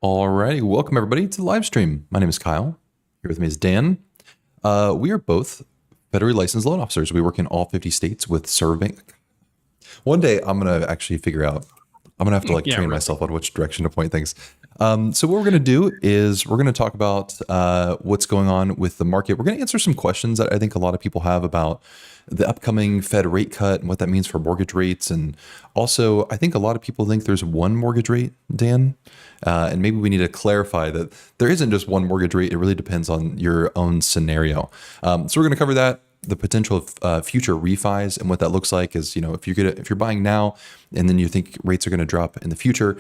Alrighty, welcome everybody to the live stream. My name is Kyle. Here with me is Dan. We are both federally licensed loan officers. We work in all 50 states with serving. One day I'm gonna actually figure out. I'm gonna have to train myself on which direction to point things. So what we're gonna do is we're gonna talk about what's going on with the market. We're gonna answer some questions that I think a lot of people have about the upcoming Fed rate cut and what that means for mortgage rates. And also, I think a lot of people think there's one mortgage rate, Dan. And maybe we need to clarify that there isn't just one mortgage rate. It really depends on your own scenario. So we're going to cover that, the potential of future refis and what that looks like is, if you're buying now and then you think rates are going to drop in the future,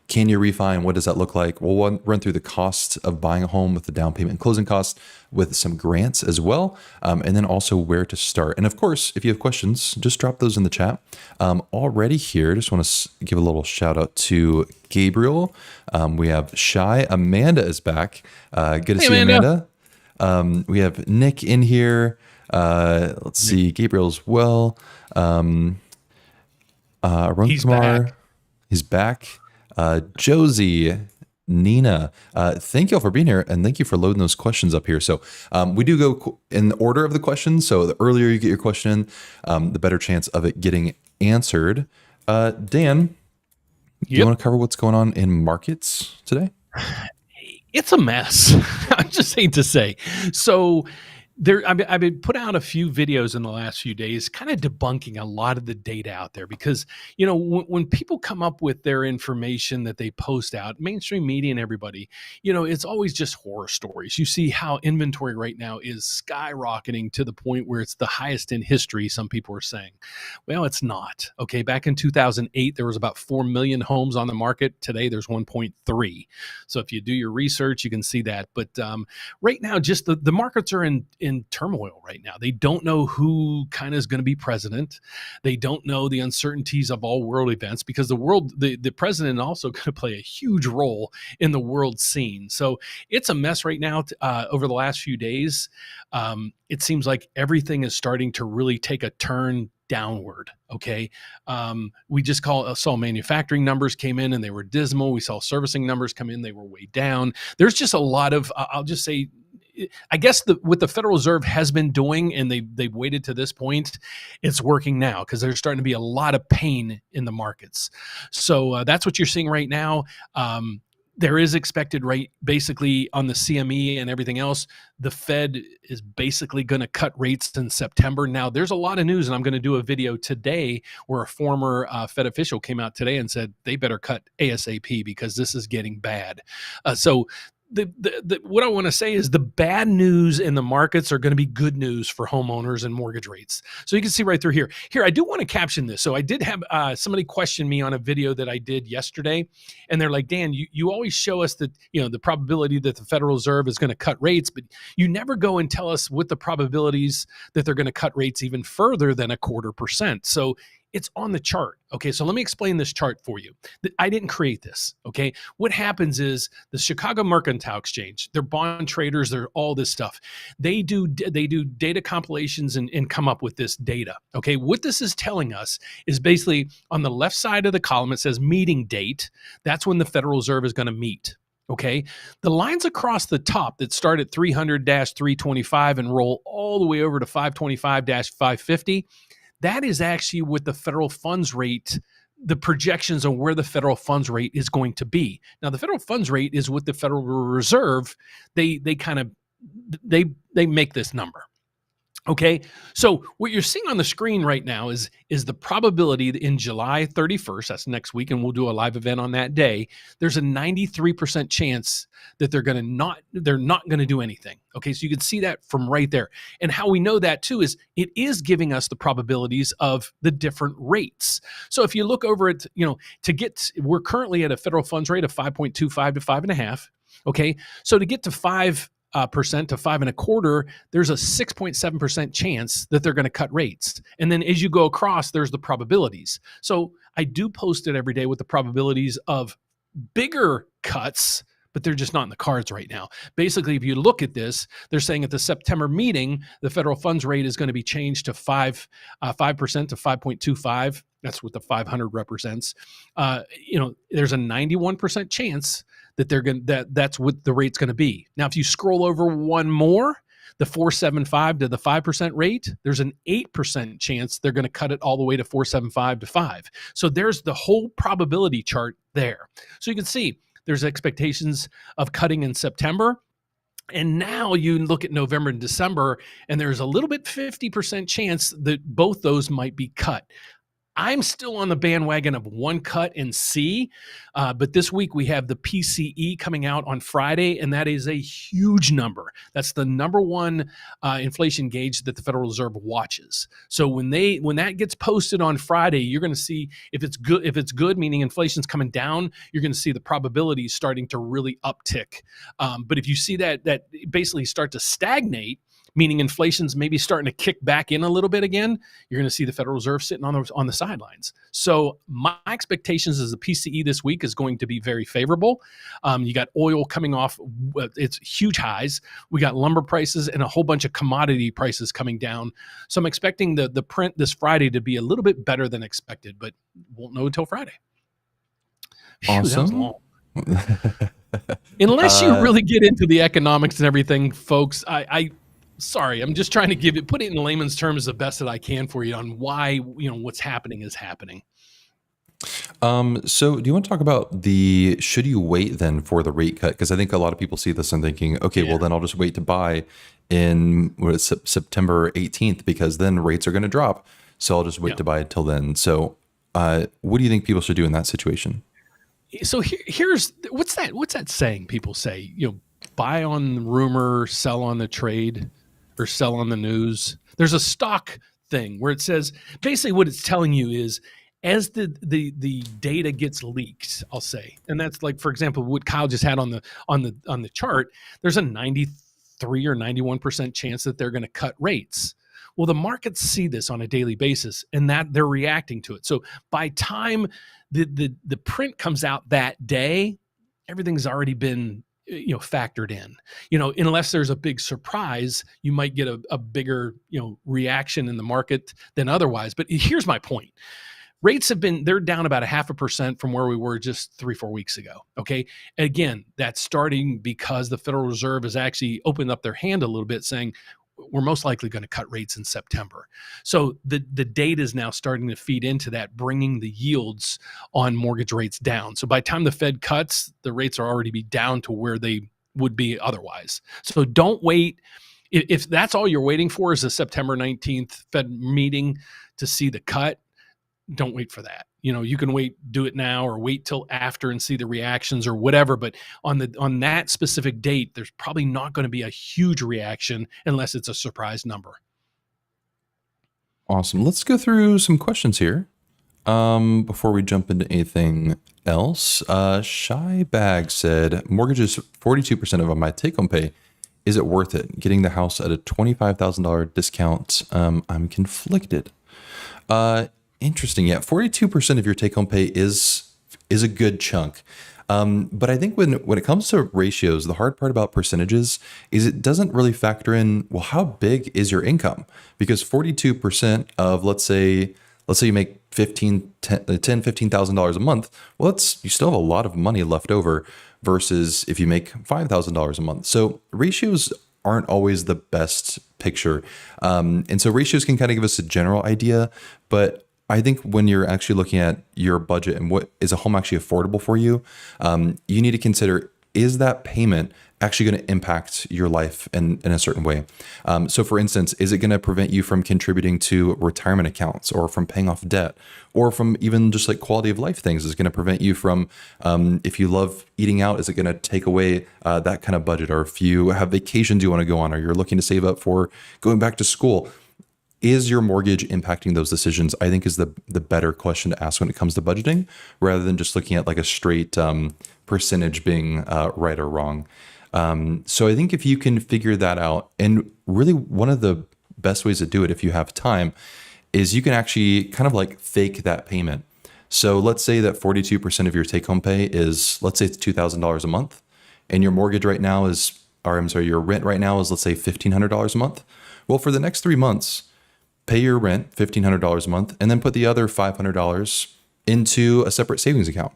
can you refi and what does that look like? We'll run through the cost of buying a home with the down payment and closing costs with some grants as well. And then also where to start. And of course, if you have questions, just drop those in the chat. Already here, just want to give a little shout out to Gabriel. We have Shy. Amanda is back. Good to see you, Amanda. We have Nick in here. Let's see, Gabriel's well. He's back. He's back. Josie, Nina, thank you all for being here and thank you for loading those questions up here. So we do go in the order of the questions. So the earlier you get your question in, the better chance of it getting answered. Dan, do you want to cover what's going on in markets today? It's a mess. I just hate to say. So I've been put out a few videos in the last few days, kind of debunking a lot of the data out there because, when people come up with their information that they post out, mainstream media and everybody, it's always just horror stories. You see how inventory right now is skyrocketing to the point where it's the highest in history, some people are saying. Well, it's not. Okay, back in 2008, there was about 4 million homes on the market. Today, there's 1.3. So if you do your research, you can see that. But right now, just the markets are in turmoil right now. They don't know who kind of is going to be president. They don't know the uncertainties of all world events because the president also going to play a huge role in the world scene. So it's a mess right now. Over the last few days, it seems like everything is starting to really take a turn downward. Okay. We just saw manufacturing numbers came in and they were dismal. We saw servicing numbers come in. They were way down. There's just a lot of, I'll just say, I guess what the Federal Reserve has been doing, and they've waited to this point, it's working now because there's starting to be a lot of pain in the markets. So that's what you're seeing right now. There is expected rate basically on the CME and everything else. The Fed is basically going to cut rates in September. Now, there's a lot of news, and I'm going to do a video today where a former Fed official came out today and said they better cut ASAP because this is getting bad. What I want to say is the bad news in the markets are going to be good news for homeowners and mortgage rates. So you can see right through here. Here, I do want to caption this. So I did have somebody question me on a video that I did yesterday, and they're like, Dan, you always show us that, the probability that the Federal Reserve is going to cut rates, but you never go and tell us what the probabilities that they're going to cut rates even further than 0.25%. So it's on the chart. Okay, so let me explain this chart for you. I didn't create this, okay? What happens is the Chicago Mercantile Exchange, they're bond traders, they're all this stuff. They do data compilations and come up with this data, okay? What this is telling us is basically on the left side of the column, it says meeting date. That's when the Federal Reserve is gonna meet. Okay, the lines across the top that start at 300-325 and roll all the way over to 525-550, that is actually what the federal funds rate, the projections on where the federal funds rate is going to be. Now, the federal funds rate is what the Federal Reserve, they make this number. Okay, so what you're seeing on the screen right now is the probability that in July 31st, that's next week, and we'll do a live event on that day, there's a 93% chance that they're not going to do anything. Okay, so you can see that from right there. And how we know that too is it is giving us the probabilities of the different rates. So if you look over at, we're currently at a federal funds rate of 5.25 to 5.5. Okay, so to get to 5% to 5.25%, there's a 6.7% chance that they're going to cut rates. And then as you go across, there's the probabilities. So I do post it every day with the probabilities of bigger cuts, but they're just not in the cards right now. Basically, if you look at this, they're saying at the September meeting, the federal funds rate is going to be changed to 5% to 5.25. That's what the 500 represents. There's a 91% chance that that's what the rate's going to be. Now, if you scroll over one more, the 4.75 to the 5% rate, there's an 8% chance they're going to cut it all the way to 4.75 to 5. So there's the whole probability chart there. So you can see there's expectations of cutting in September. And now you look at November and December, and there's a little bit 50% chance that both those might be cut. I'm still on the bandwagon of one cut and see, but this week we have the PCE coming out on Friday, and that is a huge number. That's the number one inflation gauge that the Federal Reserve watches. So when that gets posted on Friday, you're going to see if it's good. If it's good, meaning inflation's coming down, you're going to see the probabilities starting to really uptick. But if you see that basically start to stagnate, meaning inflation's maybe starting to kick back in a little bit again, you're going to see the Federal Reserve sitting on the sidelines. So my expectations is the PCE this week is going to be very favorable. You got oil coming off its huge highs. We got lumber prices and a whole bunch of commodity prices coming down. So I'm expecting the print this Friday to be a little bit better than expected, but won't know until Friday. Phew, that was long. Unless you really get into the economics and everything, folks, sorry, I'm just trying to put it in layman's terms the best that I can for you on why, what's happening is happening. So do you want to talk about should you wait then for the rate cut? Because I think a lot of people see this and thinking, okay, well then I'll just wait to buy in September 18th because then rates are going to drop. So I'll just wait to buy until then. So what do you think people should do in that situation? So here's what's that saying people say, buy on rumor, sell on the trade, or sell on the news. There's a stock thing where it says basically what it's telling you is as the data gets leaked, I'll say, and that's like, for example, what Kyle just had on the chart, there's a 93 or 91% chance that they're going to cut rates. Well, the markets see this on a daily basis and that they're reacting to it. So by time the print comes out that day, everything's already been factored in, unless there's a big surprise, you might get a bigger, reaction in the market than otherwise. But here's my point. Rates they're down about 0.5% from where we were just 3-4 weeks ago. Okay. Again, that's starting because the Federal Reserve has actually opened up their hand a little bit saying, we're most likely going to cut rates in September. So the data is now starting to feed into that, bringing the yields on mortgage rates down. So by the time the Fed cuts, the rates are already be down to where they would be otherwise. So don't wait. If that's all you're waiting for is the September 19th Fed meeting to see the cut, don't wait for that. You can do it now or wait till after and see the reactions or whatever. But on that specific date, there's probably not going to be a huge reaction unless it's a surprise number. Awesome. Let's go through some questions here before we jump into anything else. Shy Bag said, mortgages 42% of my take-home pay. Is it worth it? Getting the house at a $25,000 discount. I'm conflicted. Interesting. Yeah, 42% of your take-home pay is a good chunk. But I think when it comes to ratios, the hard part about percentages is it doesn't really factor in, well, how big is your income? Because 42% of, let's say you make $15,000 a month, well, you still have a lot of money left over versus if you make $5,000 a month. So ratios aren't always the best picture. And so ratios can kind of give us a general idea, but I think when you're actually looking at your budget and what is a home actually affordable for you, you need to consider, is that payment actually going to impact your life in a certain way? So for instance, is it going to prevent you from contributing to retirement accounts or from paying off debt or from even just like quality of life things? Is it going to prevent you from, if you love eating out, is it going to take away that kind of budget? Or if you have vacations you want to go on, or you're looking to save up for going back to school, is your mortgage impacting those decisions? I think is the better question to ask when it comes to budgeting, rather than just looking at like a straight percentage being right or wrong. So I think if you can figure that out, and really one of the best ways to do it if you have time is you can actually kind of like fake that payment. So let's say that 42% of your take home pay is, let's say it's $2,000 a month, and your mortgage right now your rent right now is, let's say $1,500 a month. Well, for the next 3 months, pay your rent $1,500 a month, and then put the other $500 into a separate savings account.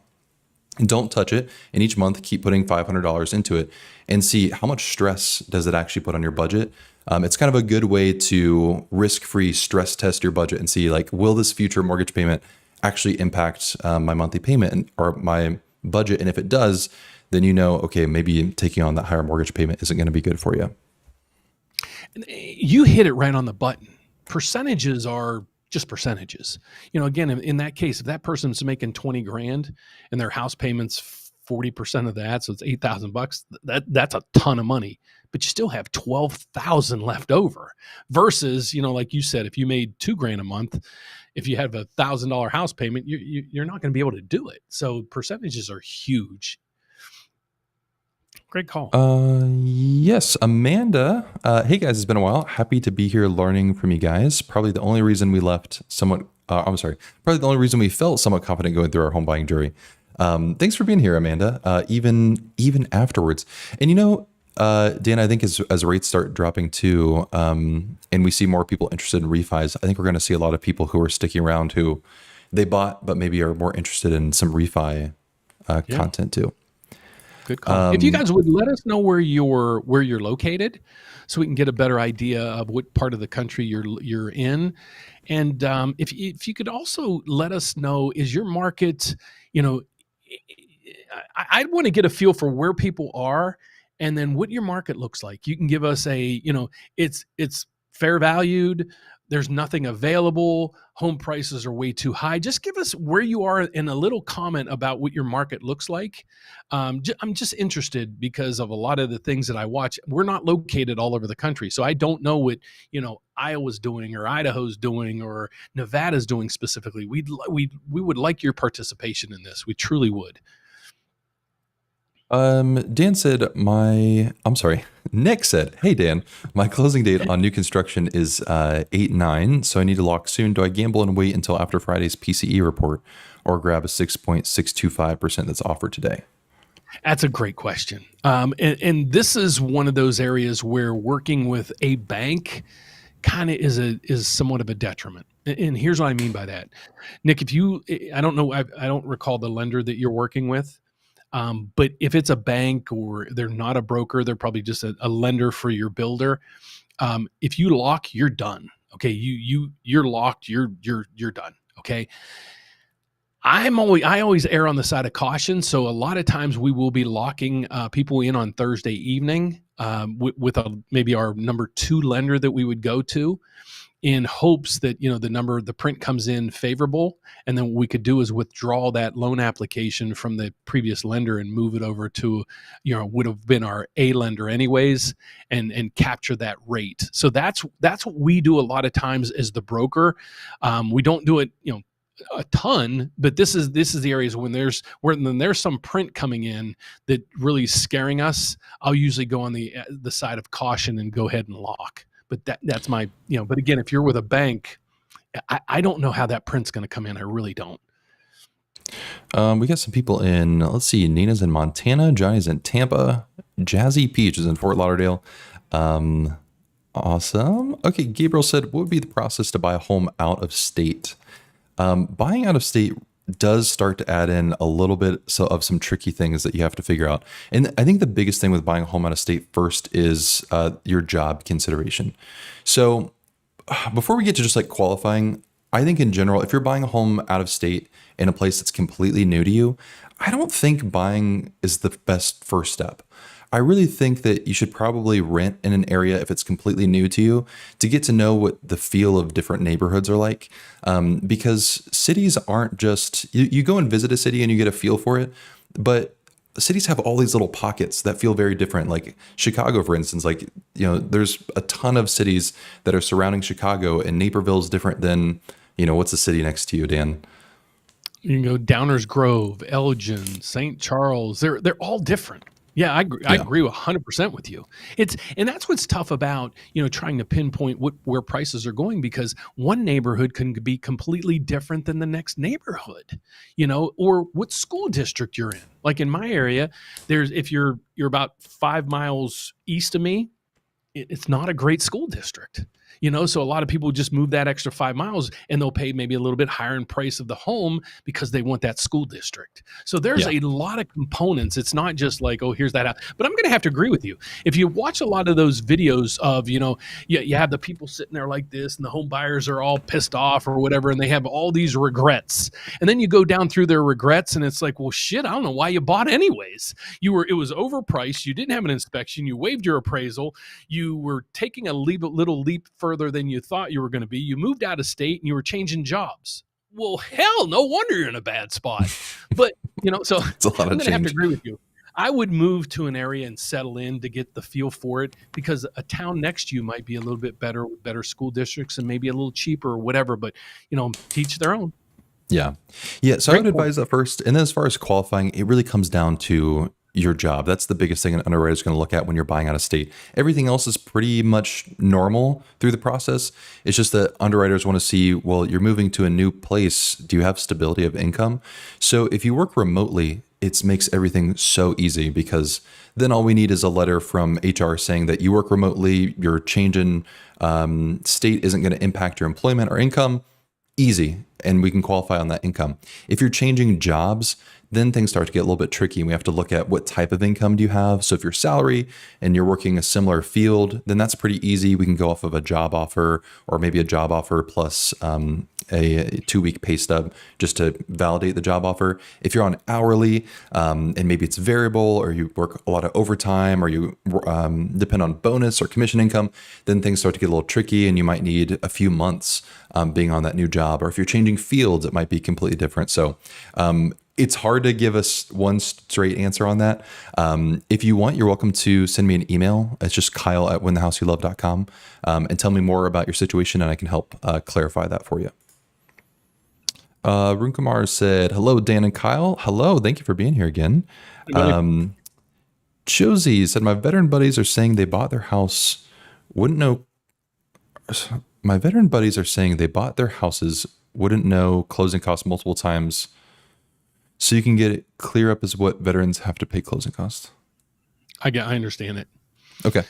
And don't touch it. And each month, keep putting $500 into it and see how much stress does it actually put on your budget. It's kind of a good way to risk-free stress test your budget and see, like, will this future mortgage payment actually impact my monthly payment or my budget? And if it does, then you know, okay, maybe taking on that higher mortgage payment isn't going to be good for you. You hit it right on the button. Percentages are just percentages. Again, in that case, if that person's making 20 grand and their house payment's 40% of that, so it's $8,000, that's a ton of money, but you still have 12,000 left over versus, like you said, if you made 2 grand a month, if you have $1,000 house payment, you're not going to be able to do it. So percentages are huge. Great call. Yes, Amanda. Hey guys, it's been a while. Happy to be here learning from you guys. Probably the only reason we left somewhat, probably the only reason we felt somewhat confident going through our home buying journey. Thanks for being here, Amanda, even afterwards. And Dan, I think as rates start dropping too, and we see more people interested in refis, I think we're going to see a lot of people who are sticking around who they bought, but maybe are more interested in some refi content too. Good call. If you guys would let us know where you're located, so we can get a better idea of what part of the country you're in, and if you could also let us know, is your market, I'd want to get a feel for where people are, and then what your market looks like. You can give us it's fair valued. There's nothing available. Home prices are way too high. Just give us where you are in a little comment about what your market looks like. I'm just interested because of a lot of the things that I watch. We're not located all over the country, so I don't know what Iowa's doing or Idaho's doing or Nevada's doing specifically. We would like your participation in this. We truly would. Dan said Nick said, hey Dan, my closing date on new construction is 8/9, so I need to lock soon. Do I gamble and wait until after Friday's PCE report or grab a 6.625% that's offered today? That's a great question. And this is one of those areas where working with a bank kind of is somewhat of a detriment. And here's what I mean by that. Nick, I don't know, I don't recall the lender that you're working with. But if it's a bank or they're not a broker, they're probably just a lender for your builder. If you lock, you're done. Okay. You're locked. You're done. Okay. I always err on the side of caution. So a lot of times we will be locking people in on Thursday evening with maybe our number 2 lender that we would go to, in hopes that the print comes in favorable, and then what we could do is withdraw that loan application from the previous lender and move it over to would have been our A lender anyways, and capture that rate. So that's what we do a lot of times as the broker. We don't do it a ton, but this is the areas when there's some print coming in that really is scaring us. I'll usually go on the side of caution and go ahead and lock. But that's my, but again, if you're with a bank, I don't know how that print's going to come in. I really don't. We got some people in, let's see, Nina's in Montana, Johnny's in Tampa, Jazzy Peach is in Fort Lauderdale. Awesome. Okay, Gabriel said, what would be the process to buy a home out of state? Buying out of state does start to add in a little bit of some tricky things that you have to figure out. And I think the biggest thing with buying a home out of state first is your job consideration. So before we get to just like qualifying, I think in general, if you're buying a home out of state in a place that's completely new to you, I don't think buying is the best first step. I really think that you should probably rent in an area if it's completely new to you to get to know what the feel of different neighborhoods are like. Because cities aren't just, you go and visit a city and you get a feel for it, but cities have all these little pockets that feel very different. Like Chicago, for instance, there's a ton of cities that are surrounding Chicago, and Naperville is different than, what's the city next to you, Dan? You can go Downers Grove, Elgin, St. Charles. They're all different. Yeah, I agree 100% with you. And that's what's tough about, trying to pinpoint where prices are going, because one neighborhood can be completely different than the next neighborhood, or what school district you're in. Like in my area, if you're about 5 miles east of me, it's not a great school district. So a lot of people just move that extra 5 miles and they'll pay maybe a little bit higher in price of the home because they want that school district. So there's Yeah. a lot of components. It's not just like, oh, here's that house. But I'm going to have to agree with you. If you watch a lot of those videos of, you have the people sitting there like this and the home buyers are all pissed off or whatever, and they have all these regrets. And then you go down through their regrets and it's like, well, shit, I don't know why you bought anyways. It was overpriced. You didn't have an inspection. You waived your appraisal. You were taking a little leap further than you thought you were going to be. You moved out of state and you were changing jobs. Well, hell, no wonder you're in a bad spot. But, so It's a lot I'm of going to have to change. agree with you. I would move to an area and settle in to get the feel for it, because a town next to you might be a little bit better with better school districts and maybe a little cheaper or whatever, but, teach their own. Yeah. Yeah. So I Great would point. advise that first. And then as far as qualifying, it really comes down to your job. That's the biggest thing an underwriter is going to look at when you're buying out of state. Everything else is pretty much normal through the process. It's just that underwriters want to see, well, you're moving to a new place. Do you have stability of income? So if you work remotely, it makes everything so easy, because then all we need is a letter from HR saying that you work remotely, your change in state isn't going to impact your employment or income. Easy. And we can qualify on that income. If you're changing jobs, then things start to get a little bit tricky. We have to look at what type of income do you have. So if you're salary and you're working a similar field, then that's pretty easy. We can go off of a job offer, or maybe a job offer plus a 2-week pay stub just to validate the job offer. If you're on hourly and maybe it's variable, or you work a lot of overtime, or you depend on bonus or commission income, then things start to get a little tricky and you might need a few months being on that new job. Or if you're changing fields, it might be completely different. So it's hard to give us one straight answer on that. If you want, you're welcome to send me an email. It's just kyle@whenthehouseyoulove.com, and tell me more about your situation, and I can help clarify that for you. Rune Kumar said, hello, Dan and Kyle. Hello. Thank you for being here again. Josie said, my veteran buddies are saying they bought their house. Wouldn't know. My veteran buddies are saying they bought their houses, wouldn't know closing costs multiple times. So you can get it clear up as what veterans have to pay closing costs. I understand it. Okay.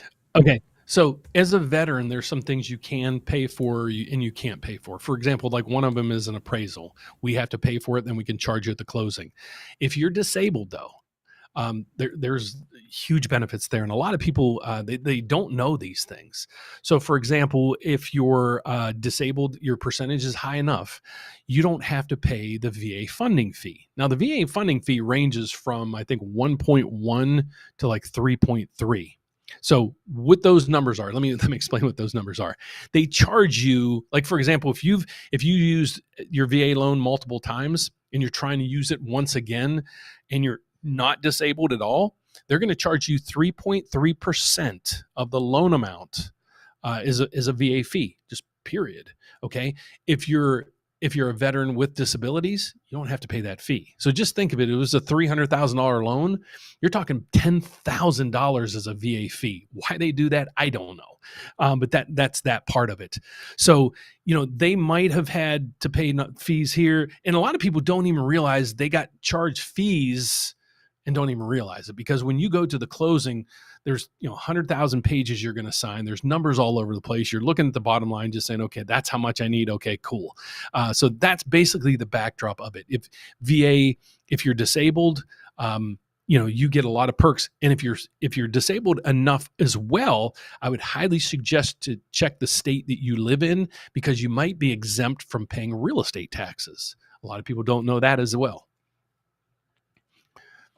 So as a veteran, there's some things you can pay for and you can't pay for. For example, like one of them is an appraisal. We have to pay for it, then we can charge you at the closing. If you're disabled, though, there's huge benefits there. And a lot of people, they don't know these things. So for example, if you're disabled, your percentage is high enough, you don't have to pay the VA funding fee. Now the VA funding fee ranges from, I think, 1.1 to like 3.3. So what those numbers are, let me explain what those numbers are. They charge you, like, for example, if you used your VA loan multiple times and you're trying to use it once again and you're not disabled at all, they're going to charge you 3.3% of the loan amount is a VA fee, just period. Okay. If you're a veteran with disabilities, you don't have to pay that fee. So just think of it. It was a $300,000 loan. You're talking $10,000 as a VA fee. Why they do that, I don't know. But that's that part of it. So, they might have had to pay fees here. And a lot of people don't even realize they got charged fees and don't even realize it, because when you go to the closing, there's 100,000 pages you're going to sign. There's numbers all over the place. You're looking at the bottom line, just saying, okay, that's how much I need. Okay, cool. So that's basically the backdrop of it. If you're disabled, you get a lot of perks. And if you're disabled enough as well, I would highly suggest to check the state that you live in, because you might be exempt from paying real estate taxes. A lot of people don't know that as well.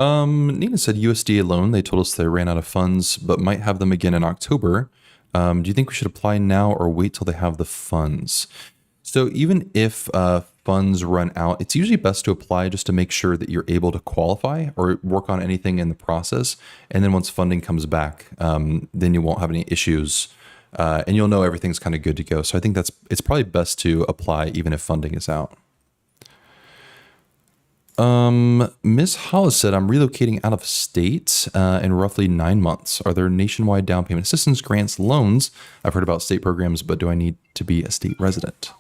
Nina said USDA loan. They told us they ran out of funds, but might have them again in October. Do you think we should apply now or wait till they have the funds? So even if funds run out, it's usually best to apply just to make sure that you're able to qualify or work on anything in the process. And then once funding comes back, then you won't have any issues, and you'll know everything's kind of good to go. So I think it's probably best to apply even if funding is out. Ms. Hollis said, I'm relocating out of state in roughly 9 months. Are there nationwide down payment assistance grants, loans? I've heard about state programs, but do I need to be a state resident?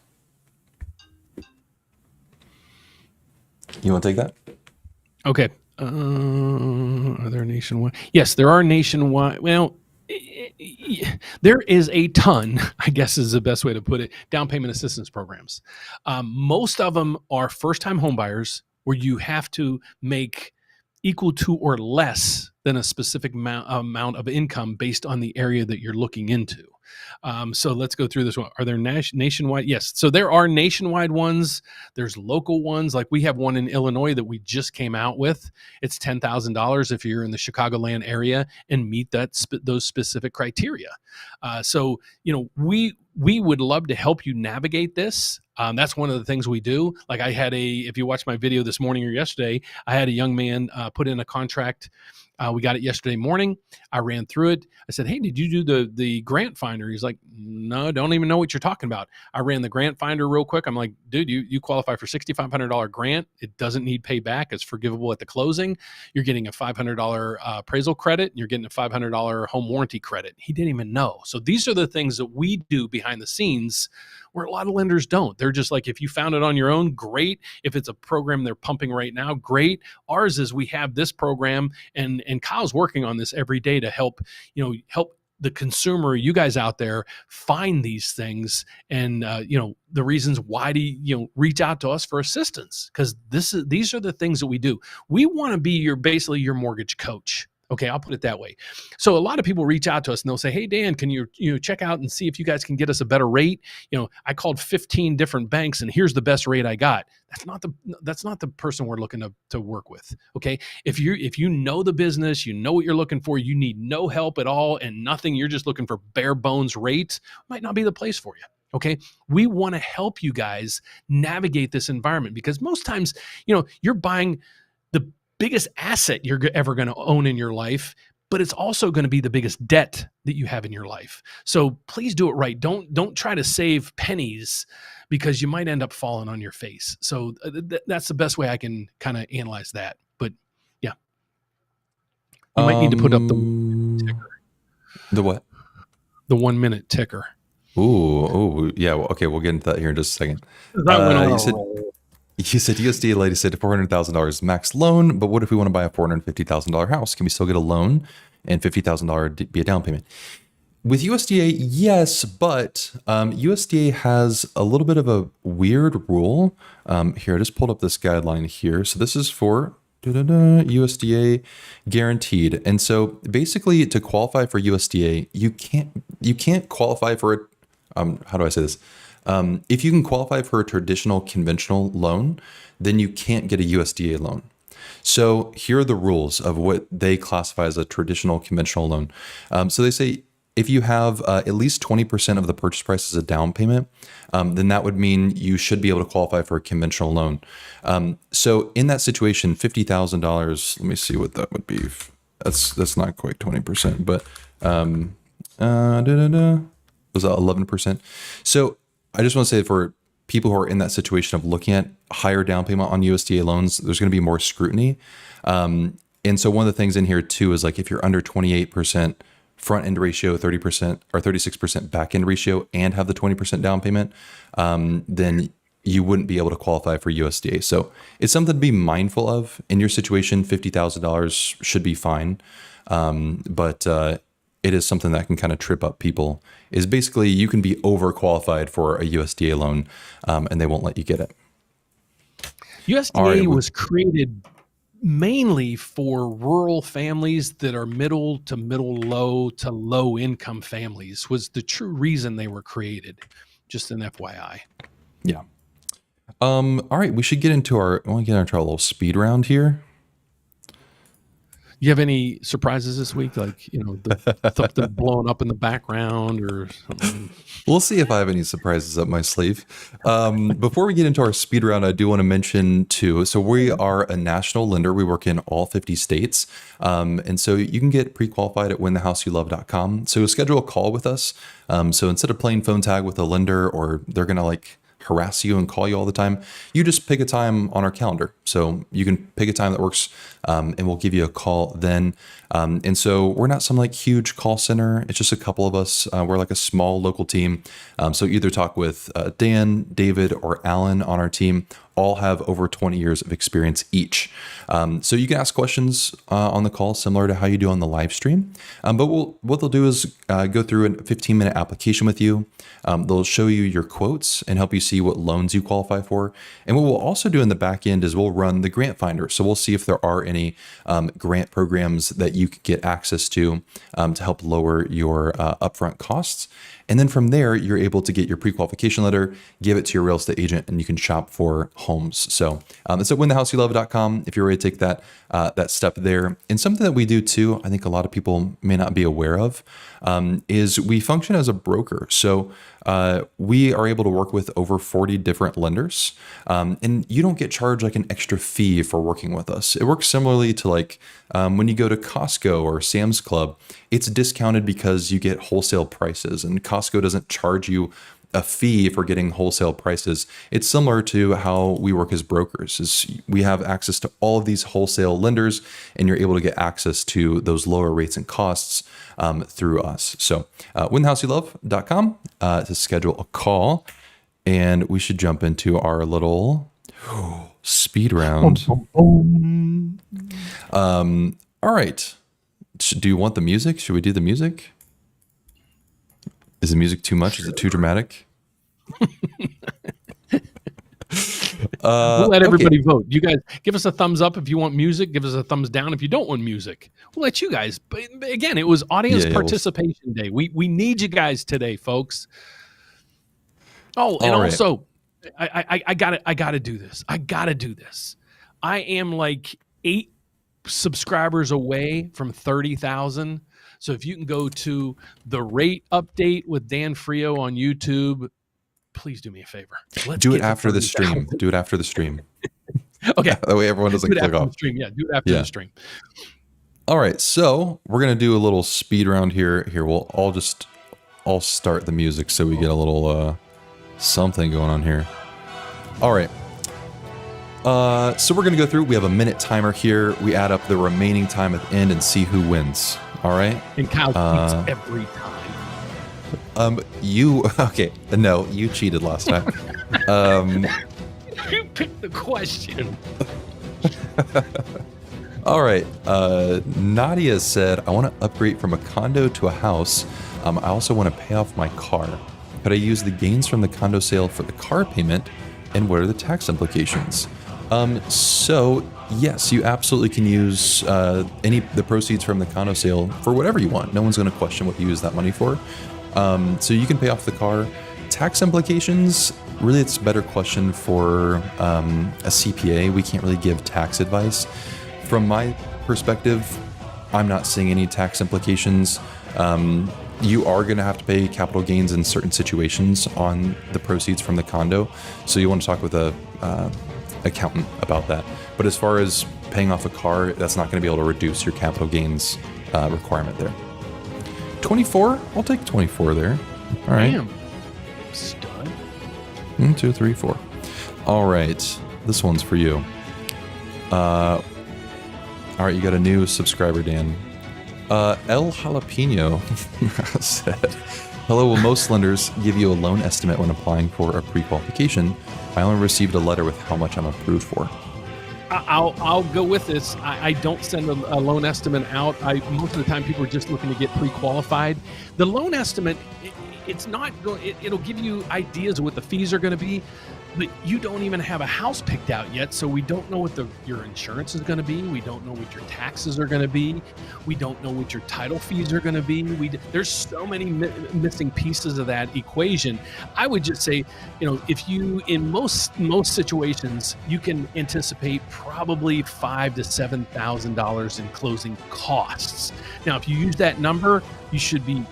You want to take that? Okay. Are there nationwide? Yes, there are nationwide. Well, There is a ton, I guess is the best way to put it, down payment assistance programs. Most of them are first-time homebuyers where you have to make equal to or less than a specific amount of income based on the area that you're looking into. So let's go through this one. Are there nationwide? Yes. So there are nationwide ones. There's local ones. Like we have one in Illinois that we just came out with. It's $10,000 if you're in the Chicagoland area and meet those specific criteria. So we would love to help you navigate this. That's one of the things we do. Like if you watched my video this morning or yesterday, I had a young man put in a contract. We got it yesterday morning. I ran through it. I said, "Hey, did you do the grant finder?" He's like, "No, don't even know what you're talking about." I ran the grant finder real quick. I'm like, "Dude, you qualify for $6,500 grant. It doesn't need payback. It's forgivable at the closing. You're getting a $500 appraisal credit, and you're getting a $500 home warranty credit." He didn't even know. So these are the things that we do behind the scenes where a lot of lenders don't. They're just like, if you found it on your own, great. If it's a program they're pumping right now, great. Ours is we have this program, and Kyle's working on this every day to help the consumer, you guys out there, find these things and the reasons why to reach out to us for assistance, because these are the things that we do. We want to be basically your mortgage coach. Okay, I'll put it that way. So a lot of people reach out to us and they'll say, "Hey, Dan, can you check out and see if you guys can get us a better rate? I called 15 different banks and here's the best rate I got." That's not the person we're looking to work with. Okay, if you know the business, you know what you're looking for, you need no help at all and nothing, you're just looking for bare bones rates, might not be the place for you. Okay, we want to help you guys navigate this environment, because most times, you're buying the biggest asset you're ever going to own in your life, but it's also going to be the biggest debt that you have in your life. So please do it right. Don't try to save pennies, because you might end up falling on your face. So that's the best way I can kind of analyze that. But yeah, you might need to put up the ticker. The what? The 1 minute ticker. Ooh, yeah. Well, okay, we'll get into that here in just a second. You said USDA lady said $400,000 max loan, but what if we want to buy a $450,000 house? Can we still get a loan and $50,000 be a down payment? With USDA, yes, but USDA has a little bit of a weird rule. Here, I just pulled up this guideline here. So this is for USDA guaranteed. And so basically, to qualify for USDA, you can't qualify for it. How do I say this? If you can qualify for a traditional conventional loan, then you can't get a USDA loan. So here are the rules of what they classify as a traditional conventional loan. So they say if you have at least 20% of the purchase price as a down payment, then that would mean you should be able to qualify for a conventional loan. So in that situation, $50,000, let me see what that would be. That's not quite 20%, but was that 11%? So I just want to say, for people who are in that situation of looking at higher down payment on USDA loans, there's going to be more scrutiny. And so one of the things in here too is, like, if you're under 28% front end ratio, 30% or 36% back end ratio, and have the 20% down payment, then you wouldn't be able to qualify for USDA. So it's something to be mindful of. In your situation, $50,000 should be fine. But it is something that can kind of trip up people. Is basically, you can be overqualified for a USDA loan, and they won't let you get it. USDA was created mainly for rural families that are middle to low income families, was the true reason they were created. Just an FYI. Yeah. All right, we should get into our little speed round here. You have any surprises this week? Like, something blowing up in the background or something? We'll see if I have any surprises up my sleeve. Before we get into our speed round, I do want to mention too, so we are a national lender. We work in all 50 states. And so you can get pre-qualified at winthehouseyoulove.com. So schedule a call with us. So instead of playing phone tag with a lender, or they're going to harass you and call you all the time, you just pick a time on our calendar. So you can pick a time that works, and we'll give you a call then. And so we're not some huge call center. It's just a couple of us. We're like a small local team. So either talk with Dan, David, or Alan on our team. all have over 20 years of experience each. So you can ask questions on the call, similar to how you do on the live stream. But what they'll do is go through a 15-minute application with you. They'll show you your quotes and help you see what loans you qualify for. And what we'll also do in the back end is we'll run the grant finder. So we'll see if there are any grant programs that you could get access to help lower your upfront costs. And then from there, you're able to get your pre-qualification letter, give it to your real estate agent, and you can shop for homes. So it's at winthehouseyoulove.com if you're ready to take that step there. And something that we do too, I think a lot of people may not be aware of, is we function as a broker. So we are able to work with over 40 different lenders, and you don't get charged like an extra fee for working with us. It works similarly to like when you go to Costco or Sam's Club, it's discounted because you get wholesale prices, and Costco doesn't charge you a fee for getting wholesale prices. It's similar to how we work as brokers. Is we have access to all of these wholesale lenders, and you're able to get access to those lower rates and costs through us. So winthehouseyoulove.com to schedule a call, and we should jump into our little speed round. All right. Do you want the music? Should we do the music? Is the music too much? Is it too dramatic? We'll let everybody vote. You guys give us a thumbs up if you want music. Give us a thumbs down if you don't want music. We'll let you guys. But again, it was audience participation day. We need you guys today, folks. Oh, and also, I gotta do this. I gotta do this. I am like 8 subscribers away from 30,000. So if you can go to the rate update with Dan Frio on YouTube, please do me a favor. Let's do it after the stream. Do it after the stream. Okay. That way everyone doesn't click off. The stream. Yeah, do it after the stream. All right. So we're going to do a little speed round here. I'll start the music so we get a little something going on here. All right. So we're going to go through. We have a minute timer here. We add up the remaining time at the end and see who wins. All right. And Kyle cheats every time. Okay. No, you cheated last time. You picked the question. All right. Nadia said, I want to upgrade from a condo to a house. I also want to pay off my car. Could I use the gains from the condo sale for the car payment? And what are the tax implications? So yes, you absolutely can use the proceeds from the condo sale for whatever you want. No one's going to question what you use that money for. So you can pay off the car. Tax implications, really it's a better question for a CPA. We can't really give tax advice. From my perspective, I'm not seeing any tax implications. You are going to have to pay capital gains in certain situations on the proceeds from the condo. So you want to talk with a accountant about that. But as far as paying off a car, that's not going to be able to reduce your capital gains requirement there. 24? I'll take 24 there. All right. Damn. Stud. 1, 2, 3, 4. All right. This one's for you. All right. You got a new subscriber, Dan. El Jalapeno said, hello, will most lenders give you a loan estimate when applying for a pre-qualification? I only received a letter with how much I'm approved for. I'll go with this. I don't send a loan estimate out. Most of the time people are just looking to get pre-qualified. The loan estimate, it'll give you ideas of what the fees are going to be, but you don't even have a house picked out yet, so we don't know what your insurance is going to be. We don't know what your taxes are going to be. We don't know what your title fees are going to be. There's so many missing pieces of that equation. I would just say, if you, in most situations, you can anticipate probably $5,000 to $7,000 in closing costs. Now, if you use that number, you should be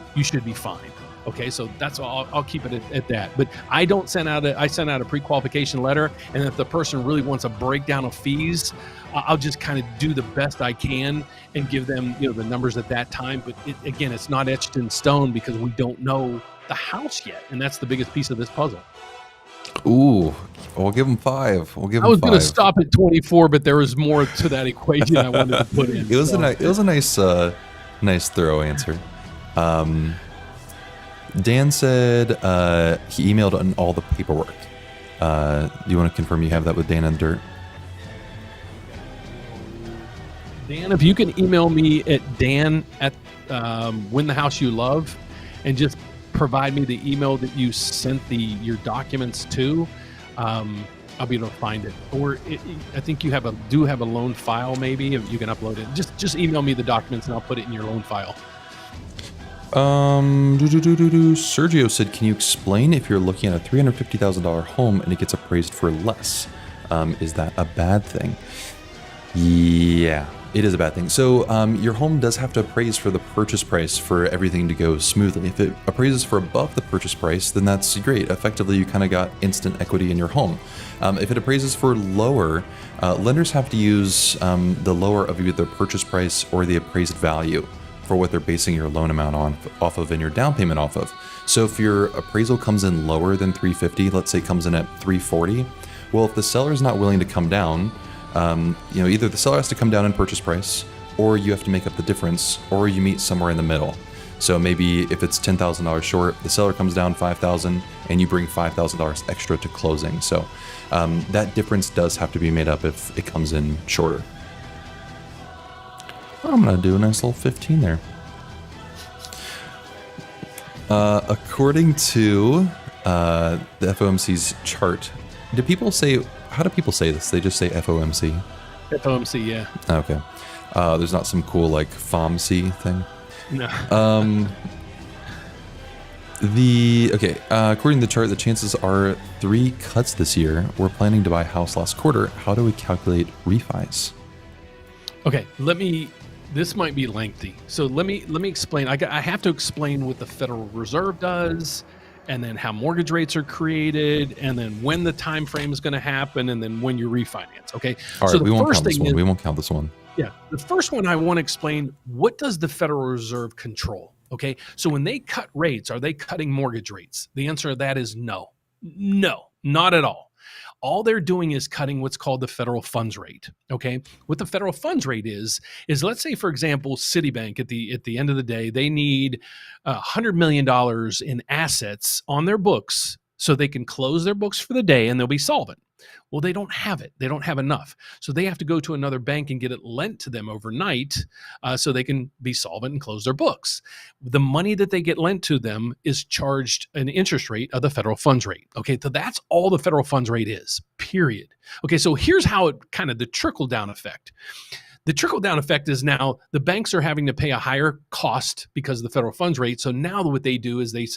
fine. Okay, so that's all. I'll keep it at that. But I send out a pre-qualification letter, and if the person really wants a breakdown of fees, I'll just kind of do the best I can and give them the numbers at that time. But again, it's not etched in stone because we don't know the house yet, and that's the biggest piece of this puzzle. Ooh, we'll give them 5. I was going to stop at 24, but there was more to that equation I wanted to put in. It was a nice thorough answer. Dan said he emailed in all the paperwork. Do you want to confirm you have that with Dan and Dirt? Dan, if you can email me at Dan at Win the House You Love, and just provide me the email that you sent your documents to, I'll be able to find it. Or I think you do have a loan file. Maybe you can upload it. Just email me the documents and I'll put it in your loan file. Sergio said, can you explain if you're looking at a $350,000 home and it gets appraised for less? Is that a bad thing? Yeah, it is a bad thing. So your home does have to appraise for the purchase price for everything to go smoothly. If it appraises for above the purchase price, then that's great. Effectively, you kind of got instant equity in your home. If it appraises for lower, lenders have to use the lower of either the purchase price or the appraised value for what they're basing your loan amount off of and your down payment off of. So if your appraisal comes in lower than 350, let's say it comes in at 340, well, if the seller is not willing to come down, either the seller has to come down in purchase price, or you have to make up the difference, or you meet somewhere in the middle. So maybe if it's $10,000 short, the seller comes down $5,000, and you bring $5,000 extra to closing. So that difference does have to be made up if it comes in shorter. I'm gonna do a nice little 15 there. According to the FOMC's chart, how do people say this? They just say FOMC? FOMC, yeah. Okay. There's not some cool like FOMC thing? No. According to the chart, the chances are 3 cuts this year. We're planning to buy a house last quarter. How do we calculate refis? Okay, this might be lengthy. So let me explain. I have to explain what the Federal Reserve does, and then how mortgage rates are created, and then when the time frame is going to happen, and then when you refinance. Okay. All right, so we won't count this one. We won't count this one. Yeah. The first one I want to explain, what does the Federal Reserve control? Okay. So when they cut rates, are they cutting mortgage rates? The answer to that is no. No, not at all. All they're doing is cutting what's called the federal funds rate. Okay, what the federal funds rate is let's say, for example, Citibank at the end of the day, they need $100 million in assets on their books so they can close their books for the day and they'll be solvent. Well, they don't have it. They don't have enough. So they have to go to another bank and get it lent to them overnight so they can be solvent and close their books. The money that they get lent to them is charged an interest rate of the federal funds rate. Okay, so that's all the federal funds rate is, period. Okay, so here's how it kind of the trickle down effect. The trickle-down effect is now the banks are having to pay a higher cost because of the federal funds rate. So now what they do is they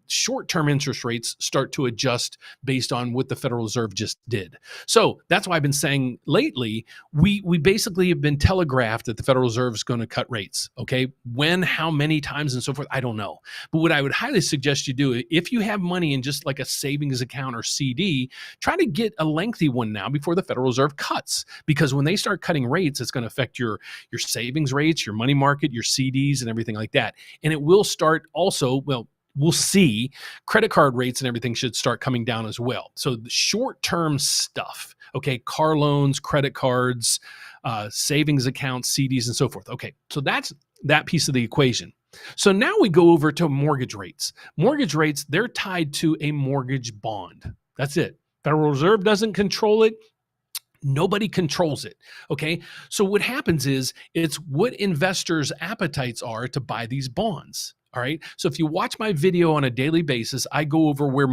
short-term interest rates start to adjust based on what the Federal Reserve just did. So that's why I've been saying lately, we basically have been telegraphed that the Federal Reserve is going to cut rates. Okay, when, how many times, and so forth, I don't know. But what I would highly suggest you do, if you have money in just like a savings account or CD, try to get a lengthy one now before the Federal Reserve cuts, because when they start cutting rates, it's going to affect your savings rates, your money market, your CDs, and everything like that. And it will start also, well, we'll see credit card rates and everything should start coming down as well. So the short-term stuff, okay, car loans, credit cards, savings accounts, CDs, and so forth. Okay, so that's that piece of the equation. So now we go over to mortgage rates. Mortgage rates, they're tied to a mortgage bond. That's it. Federal Reserve doesn't control it. Nobody controls it. Okay. So what happens is it's what investors' appetites are to buy these bonds. All right. So if you watch my video on a daily basis, I go over where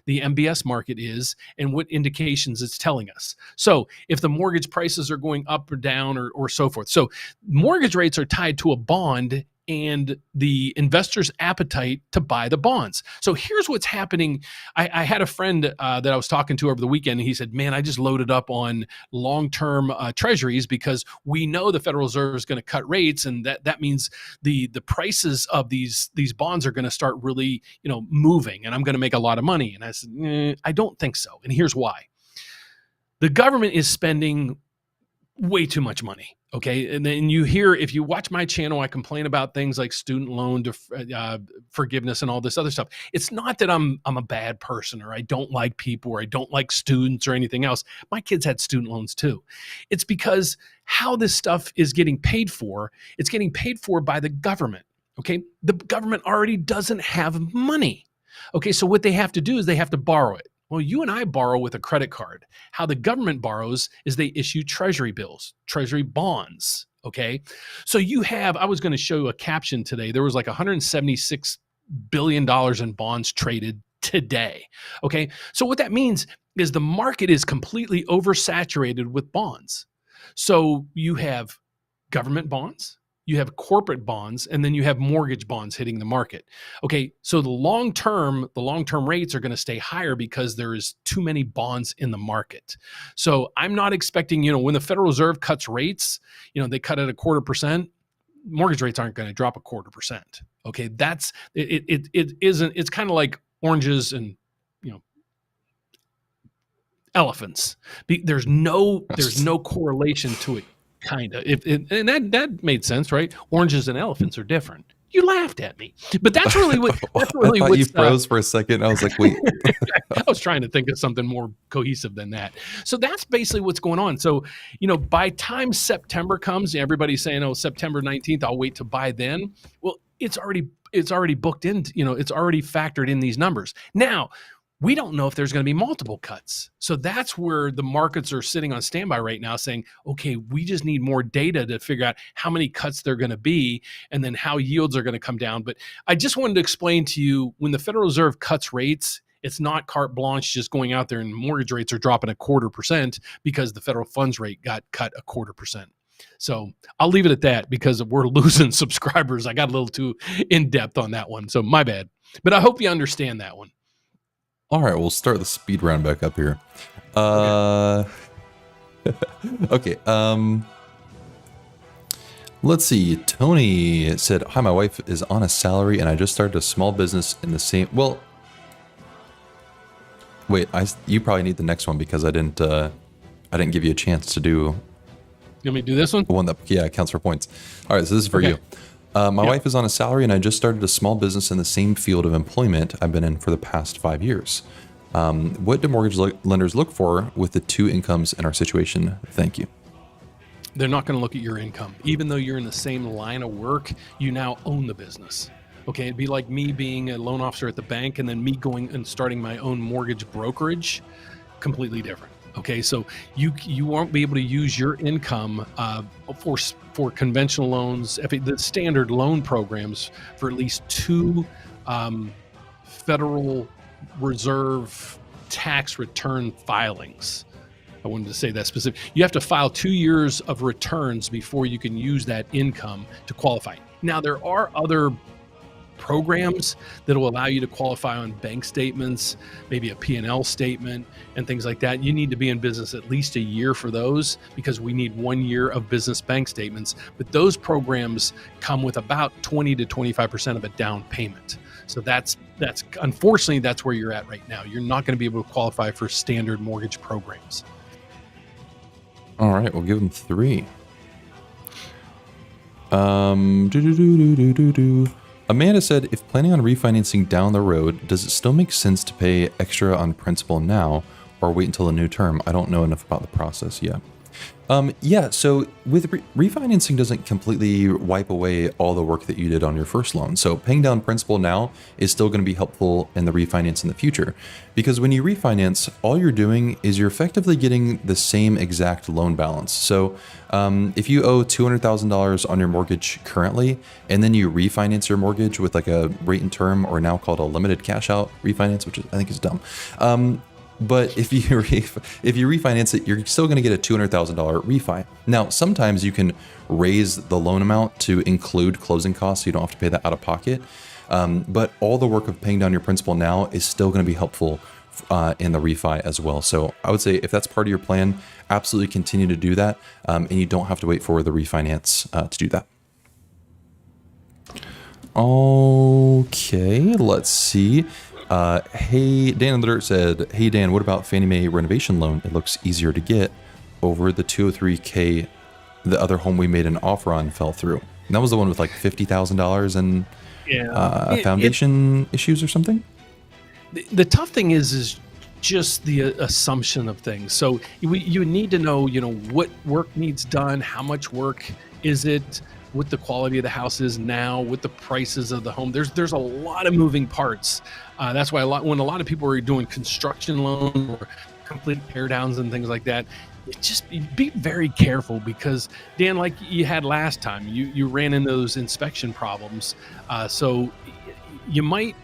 the MBS market is and what indications it's telling us. So if the mortgage prices are going up or down or so forth. So mortgage rates are tied to a bond and the investor's appetite to buy the bonds. So here's what's happening. I had a friend that I was talking to over the weekend, and he said, man, I just loaded up on long-term treasuries because we know the Federal Reserve is going to cut rates, and that means the prices of these bonds are going to start really, moving, and I'm going to make a lot of money. And I said, I don't think so. And here's why. The government is spending way too much money. Okay. And then if you watch my channel, I complain about things like student loan forgiveness and all this other stuff. It's not that I'm a bad person or I don't like people or I don't like students or anything else. My kids had student loans too. It's because how this stuff is getting paid for, it's getting paid for by the government. Okay. The government already doesn't have money. Okay. So what they have to do is they have to borrow it. Well, you and I borrow with a credit card. How the government borrows is they issue Treasury bills, Treasury bonds. Okay. So I was going to show you a caption today. There was like $176 billion in bonds traded today. Okay. So what that means is the market is completely oversaturated with bonds. So you have government bonds, you have corporate bonds, and then you have mortgage bonds hitting the market. Okay, so the long-term rates are going to stay higher because there is too many bonds in the market. So I'm not expecting, when the Federal Reserve cuts rates, they cut it 0.25%, mortgage rates aren't going to drop 0.25%. Okay, that's it isn't, it's kind of like oranges and elephants. There's no correlation to it. Kind of, and that made sense, right? Oranges and elephants are different. You laughed at me, but that's really what. That's really I thought you froze for a second. I was like, wait. I was trying to think of something more cohesive than that. So that's basically what's going on. So by time September comes, everybody's saying, "Oh, September 19th, I'll wait to buy then." Well, it's already booked in. It's already factored in these numbers now. We don't know if there's going to be multiple cuts. So that's where the markets are sitting on standby right now saying, okay, we just need more data to figure out how many cuts there are going to be and then how yields are going to come down. But I just wanted to explain to you, when the Federal Reserve cuts rates, it's not carte blanche just going out there and mortgage rates are dropping 0.25% because the federal funds rate got cut 0.25%. So I'll leave it at that because we're losing subscribers. I got a little too in depth on that one. So my bad. But I hope you understand that one. All right, we'll start the speed round back up here. Okay. Let's see. Tony said, "Hi, my wife is on a salary, and I just started a small business in the same." Well, wait. You probably need the next one because I didn't give you a chance to do. You want me to do this one? The one that counts for points. All right, so this is for you. My wife is on a salary, and I just started a small business in the same field of employment I've been in for the past 5 years. What do mortgage lenders look for with the two incomes in our situation? Thank you. They're not going to look at your income. Even though you're in the same line of work, you now own the business. Okay, it'd be like me being a loan officer at the bank and then me going and starting my own mortgage brokerage. Completely different. Okay, so you won't be able to use your income for conventional loans, the standard loan programs, for at least 2 Federal Reserve tax return filings. I wanted to say that specific. You have to file 2 years of returns before you can use that income to qualify. Now, there are other programs that will allow you to qualify on bank statements, maybe a P&L statement and things like that. You need to be in business at least a year for those because we need 1 year of business bank statements. But those programs come with about 20 to 25% of a down payment. So that's unfortunately, that's where you're at right now. You're not going to be able to qualify for standard mortgage programs. All right, we'll give them 3. Amanda said, if planning on refinancing down the road, does it still make sense to pay extra on principal now or wait until a new term? I don't know enough about the process yet. So with refinancing doesn't completely wipe away all the work that you did on your first loan. So paying down principal now is still going to be helpful in the refinance in the future, because when you refinance, all you're doing is you're effectively getting the same exact loan balance. So if you owe $200,000 on your mortgage currently, and then you refinance your mortgage with like a rate and term, or now called a limited cash out refinance, which I think is dumb. But if you refinance it, you're still going to get a $200,000 refi. Now, sometimes you can raise the loan amount to include closing costs, so you don't have to pay that out of pocket. But all the work of paying down your principal now is still going to be helpful in the refi as well. So I would say if that's part of your plan, absolutely continue to do that, and you don't have to wait for the refinance to do that. Okay, let's see. Hey, Dan in the Dirt said, "Hey Dan, what about Fannie Mae renovation loan? It looks easier to get. Over the 203K, the other home we made an offer on fell through." And that was the one with like $50,000 and foundation issues or something. The tough thing is just the assumption of things. So you need to know, what work needs done, how much work is it, what the quality of the house is now, what the prices of the home. There's a lot of moving parts. That's why when a lot of people are doing construction loans or complete tear downs and things like that, just be very careful, because Dan, like you had last time, you ran into those inspection problems. So you might,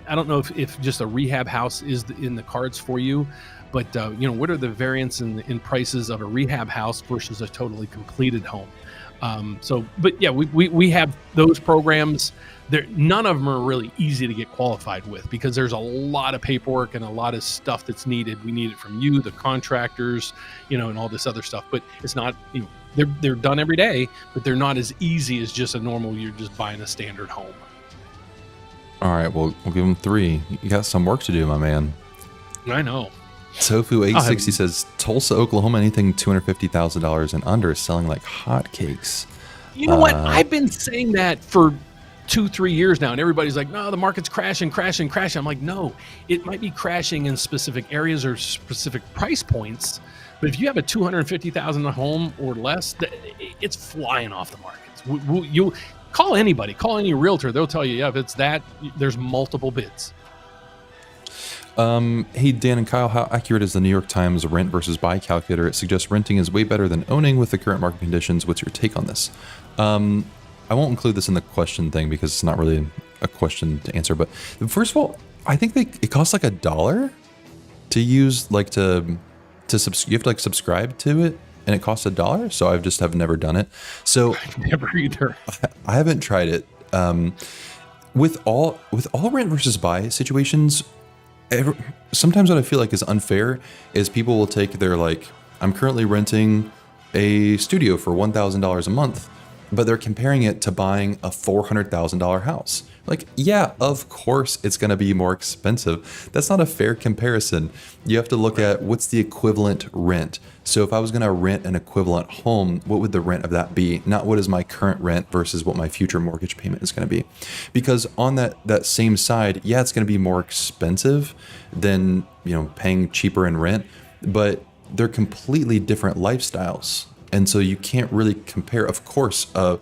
I don't know if just a rehab house is in the cards for you, but what are the variants in prices of a rehab house versus a totally completed home? But yeah, we have those programs. None of them are really easy to get qualified with, because there's a lot of paperwork and a lot of stuff that's needed. We need it from you, the contractors, and all this other stuff. But it's not, they're done every day, but they're not as easy as just a normal, you're just buying a standard home. All right, well, we'll give them 3. You got some work to do, my man. I know. Tofu 860 says Tulsa, Oklahoma, anything $250,000 and under is selling like hotcakes. You know what? I've been saying that for 2-3 years now, and everybody's like, no, the market's crashing. I'm like, no, it might be crashing in specific areas or specific price points, but if you have a $250,000 home or less, it's flying off the markets. You call anybody, call any realtor, they'll tell you, yeah, if it's that, there's multiple bids. Hey, Dan and Kyle, how accurate is the New York Times rent versus buy calculator? It suggests renting is way better than owning with the current market conditions. What's your take on this? I won't include this in the question thing because it's not really a question to answer. But first of all, I think it costs like $1 to use, like you have to subscribe to it, and it costs $1. So have never done it. So never either. I haven't tried it. With all rent versus buy situations, sometimes what I feel like is unfair is people will take their I'm currently renting a studio for $1,000 a month, but they're comparing it to buying a $400,000 house. Yeah, of course it's going to be more expensive. That's not a fair comparison. You have to look at what's the equivalent rent. So if I was going to rent an equivalent home, what would the rent of that be? Not what is my current rent versus what my future mortgage payment is going to be. Because on that same side, yeah, it's going to be more expensive than, paying cheaper in rent, but they're completely different lifestyles. And so you can't really compare. Of course, a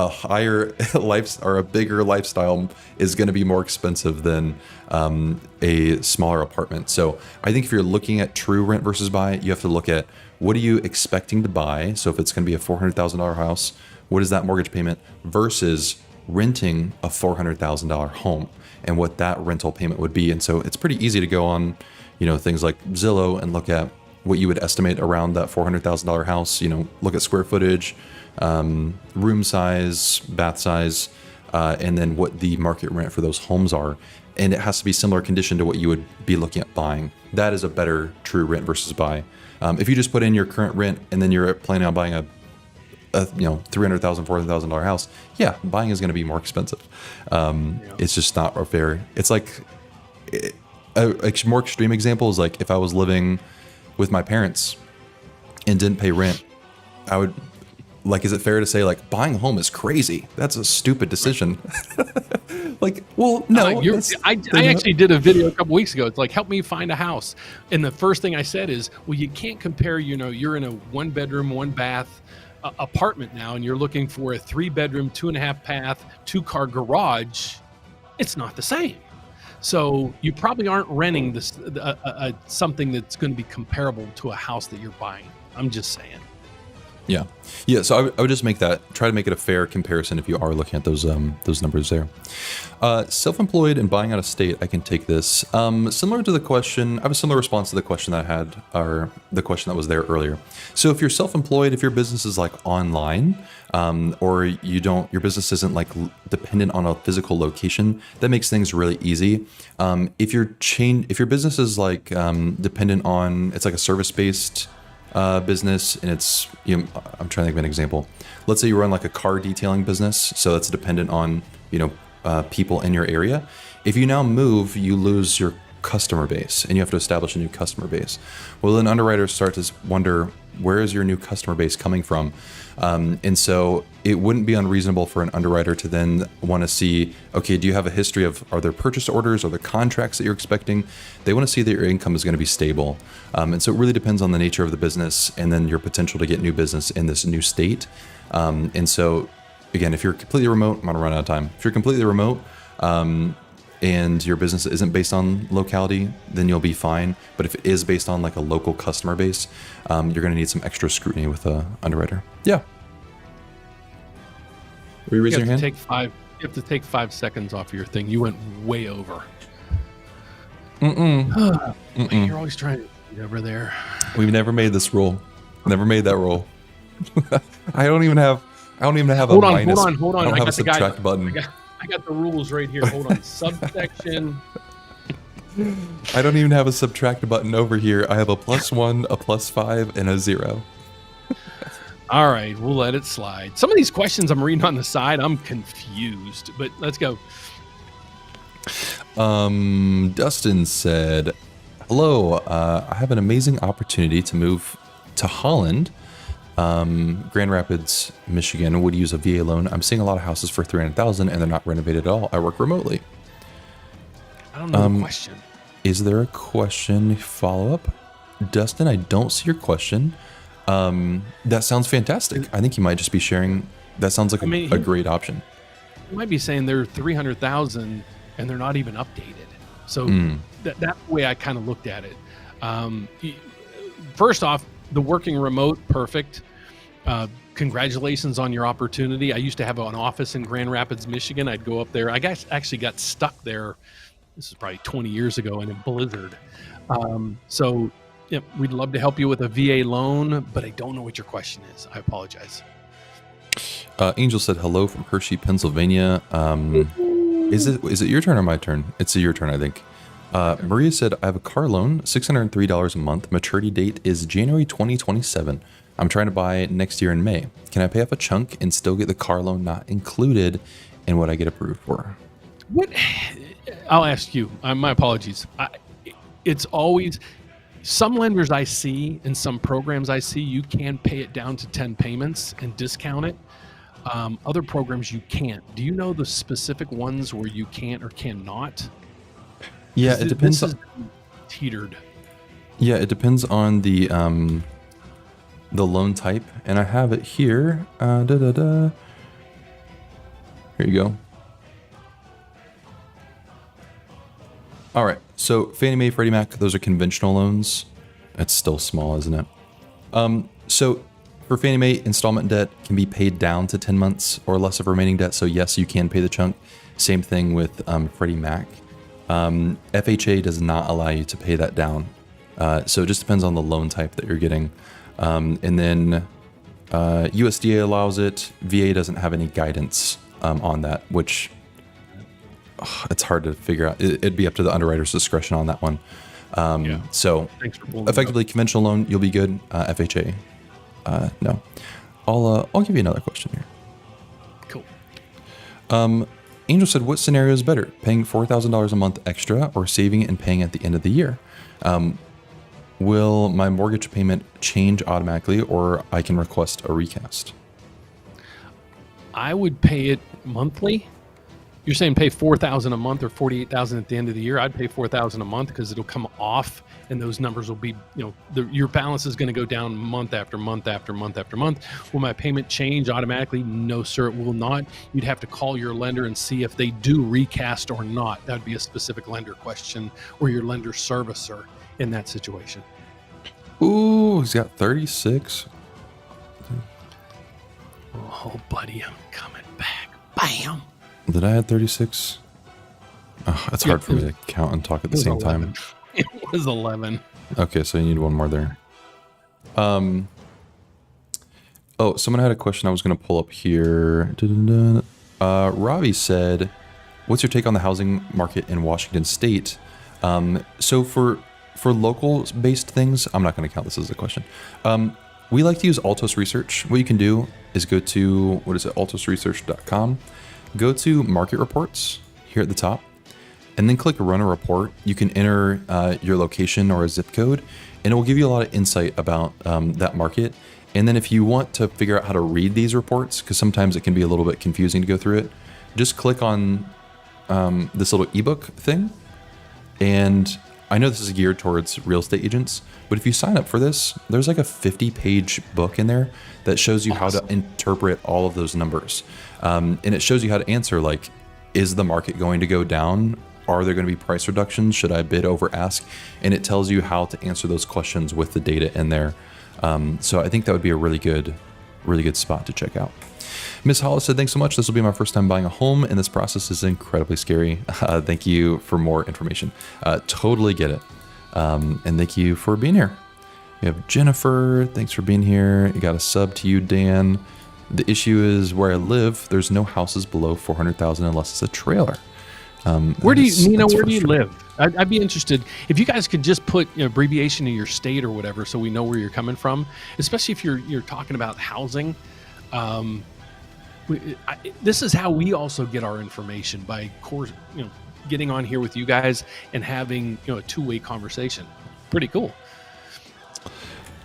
higher life or a bigger lifestyle is going to be more expensive than a smaller apartment. So I think if you're looking at true rent versus buy, you have to look at what are you expecting to buy. So if it's going to be a $400,000 house, what is that mortgage payment versus renting a $400,000 home and what that rental payment would be. And so it's pretty easy to go on, things like Zillow and look at what you would estimate around that $400,000 house, look at square footage, room size, bath size, and then what the market rent for those homes are. And it has to be similar condition to what you would be looking at buying. That is a better true rent versus buy. If you just put in your current rent and then you're planning on buying a $300,000, $400,000 house, yeah, buying is going to be more expensive. It's just not fair. It's like a more extreme example is if I was living with my parents and didn't pay rent, I would is it fair to say buying a home is crazy? That's a stupid decision. Well, no. I actually did a video a couple weeks ago. It's help me find a house. And the first thing I said is, well, you can't compare, you're in a 1-bedroom, 1-bath apartment now, and you're looking for a 3-bedroom, 2.5 bath, 2-car garage. It's not the same. So you probably aren't renting this something that's going to be comparable to a house that you're buying. I'm just saying. Yeah. So I would just try to make it a fair comparison if you are looking at those numbers there. Self-employed and buying out of state, I can take this. Similar to the question, I have a similar response to the question that I had, or the question that was there earlier. So if you're self-employed, if your business is online, or your business isn't dependent on a physical location, that makes things really easy. If your business is dependent on, it's a service-based business, and it's, I'm trying to think of an example. Let's say you run a car detailing business, so that's dependent on people in your area. If you now move, you lose your customer base, and you have to establish a new customer base. Well, then underwriters start to wonder, where is your new customer base coming from? And so it wouldn't be unreasonable for an underwriter to then want to see, okay, do you have a history of, are there purchase orders, or the contracts that you're expecting? They want to see that your income is going to be stable. And so it really depends on the nature of the business and then your potential to get new business in this new state. And so again, if you're completely remote, I'm going to run out of time. If you're completely remote and your business isn't based on locality, then you'll be fine. But if it is based on like a local customer base, you're going to need some extra scrutiny with the underwriter. Yeah. Were you raising your hand? You have to take 5 seconds off of your thing. You went way over. You're always trying to get over there. We've never made this rule. Never made that rule. I don't even have a minus. Hold on. I don't have a subtract button. I got the rules right here. Hold on. Subsection. I don't even have a subtract button over here. I have a +1, a +5, and a 0. All right, we'll let it slide. Some of these questions I'm reading on the side, I'm confused, but let's go. Dustin said, hello, I have an amazing opportunity to move to Holland. Grand Rapids, Michigan would use a VA loan. I'm seeing a lot of houses for $300,000 and they're not renovated at all. I work remotely. I don't know the question. Is there a question follow-up? Dustin, I don't see your question. That sounds fantastic. I think you might just be sharing. That sounds like a great option. You might be saying they're 300,000 and they're not even updated. So that's the way I kind of looked at it. First off, the working remote, perfect. Congratulations on your opportunity. I used to have an office in Grand Rapids, Michigan. I'd go up there. I actually got stuck there. This is probably 20 years ago in a blizzard. So yeah, we'd love to help you with a VA loan, but I don't know what your question is. I apologize. Angel said hello from Hershey, Pennsylvania. Is it your turn or my turn? It's your turn, I think. Maria said, I have a car loan, $603 a month. Maturity date is January 2027. I'm trying to buy next year in May. Can I pay off a chunk and still get the car loan not included in what I get approved for? What? I'll ask you. My apologies. It's always... Some lenders I see and some programs I see, you can pay it down to 10 payments and discount it. Other programs you can't. Do you know the specific ones where you can't or cannot? Yeah, it depends. This is teetered. Yeah, it depends on the loan type, and I have it here. Here you go. All right, so Fannie Mae, Freddie Mac, those are conventional loans. It's still small, isn't it? So for Fannie Mae, installment debt can be paid down to 10 months or less of remaining debt. So yes, you can pay the chunk. Same thing with Freddie Mac. FHA does not allow you to pay that down. So it just depends on the loan type that you're getting. And then USDA allows it. VA doesn't have any guidance on that, which it's hard to figure out. It'd be up to the underwriter's discretion on that one. So effectively conventional loan, you'll be good. FHA, no. I'll give you another question here. Cool. Angel said, what scenario is better, paying $4,000 a month extra or saving it and paying at the end of the year? Will my mortgage payment change automatically, or I can request a recast? I would pay it monthly. You're saying pay $4,000 a month or $48,000 at the end of the year. I'd pay $4,000 a month because it'll come off, and those numbers will be, your balance is going to go down month after month after month after month. Will my payment change automatically? No, sir, it will not. You'd have to call your lender and see if they do recast or not. That would be a specific lender question, or your lender servicer in that situation. Ooh, he's got 36. Oh, buddy, I'm coming back. Bam. Did I add 36? Oh, it's hard for me to count and talk at the same 11. time. It was 11. Okay, so you need one more there. Oh, someone had a question I was going to pull up here. Robbie said, what's your take on the housing market in Washington State? So for local-based things, I'm not going to count this as a question. We like to use Altos Research. What you can do is go to, altosresearch.com. Go to market reports here at the top, and then click run a report. You can enter your location or a zip code, and it will give you a lot of insight about that market. And then if you want to figure out how to read these reports, because sometimes it can be a little bit confusing to go through it, just click on this little ebook thing. And I know this is geared towards real estate agents, but if you sign up for this, there's like a 50-page book in there that shows you how to interpret all of those numbers. And it shows you how to answer, like, is the market going to go down? Are there going to be price reductions? Should I bid over ask? And it tells you how to answer those questions with the data in there. So I think that would be a really good spot to check out. Miss Hollis said, thanks so much. This will be my first time buying a home, and this process is incredibly scary. Thank you for more information. Totally get it. And thank you for being here. We have Jennifer. Thanks for being here. You got a sub to you, Dan. The issue is where I live, there's no houses below 400,000 unless it's a trailer. Where do you live? I'd be interested if you guys could just put abbreviation in your state or whatever, so we know where you're coming from. Especially if you're talking about housing. This is how we also get our information, by getting on here with you guys and having a two-way conversation. Pretty cool.